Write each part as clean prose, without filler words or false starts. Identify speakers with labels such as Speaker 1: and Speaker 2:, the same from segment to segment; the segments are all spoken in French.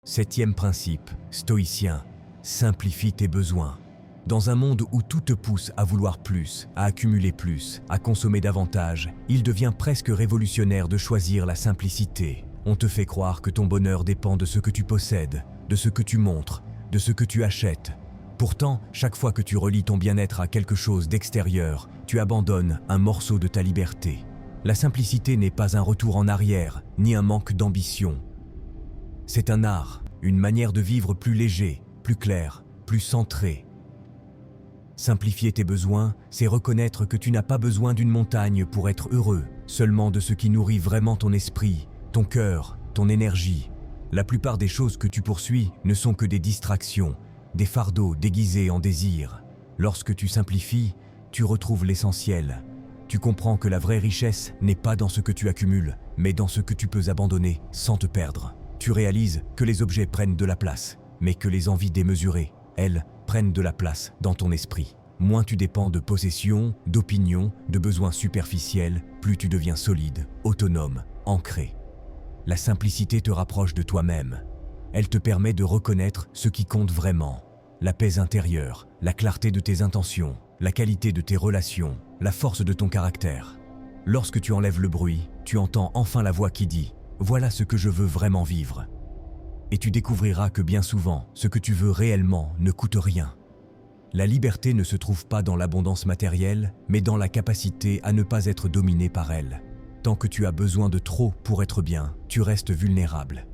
Speaker 1: Septième principe, stoïcien, simplifie tes besoins. Dans un monde où tout te pousse à vouloir plus, à accumuler plus, à consommer davantage, il devient presque révolutionnaire de choisir la simplicité. On te fait croire que ton bonheur dépend de ce que tu possèdes, de ce que tu montres, de ce que tu achètes. Pourtant, chaque fois que tu relis ton bien-être à quelque chose d'extérieur, tu abandonnes un morceau de ta liberté. La simplicité n'est pas un retour en arrière, ni un manque d'ambition. C'est un art, une manière de vivre plus léger, plus clair, plus centré. Simplifier tes besoins, c'est reconnaître que tu n'as pas besoin d'une montagne pour être heureux, seulement de ce qui nourrit vraiment ton esprit, ton cœur, ton énergie. La plupart des choses que tu poursuis ne sont que des distractions, des fardeaux déguisés en désirs. Lorsque tu simplifies, tu retrouves l'essentiel. Tu comprends que la vraie richesse n'est pas dans ce que tu accumules, mais dans ce que tu peux abandonner sans te perdre. Tu réalises que les objets prennent de la place, mais que les envies démesurées, elles, prennent de la place dans ton esprit. Moins tu dépends de possessions, d'opinions, de besoins superficiels, plus tu deviens solide, autonome, ancré. La simplicité te rapproche de toi-même. Elle te permet de reconnaître ce qui compte vraiment. La paix intérieure, la clarté de tes intentions, la qualité de tes relations, la force de ton caractère. Lorsque tu enlèves le bruit, tu entends enfin la voix qui dit « Voilà ce que je veux vraiment vivre ». Et tu découvriras que bien souvent, ce que tu veux réellement ne coûte rien. La liberté ne se trouve pas dans l'abondance matérielle, mais dans la capacité à ne pas être dominé par elle. Tant que tu as besoin de trop pour être bien, tu restes vulnérable.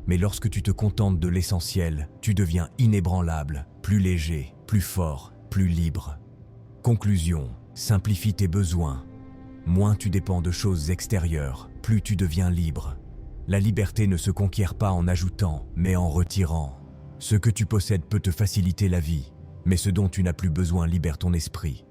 Speaker 1: Mais lorsque tu te contentes de l'essentiel, tu deviens inébranlable, plus léger, plus fort, plus libre. Conclusion, simplifie tes besoins. Moins tu dépends de choses extérieures, plus tu deviens libre. La liberté ne se conquiert pas en ajoutant, mais en retirant. Ce que tu possèdes peut te faciliter la vie, mais ce dont tu n'as plus besoin libère ton esprit.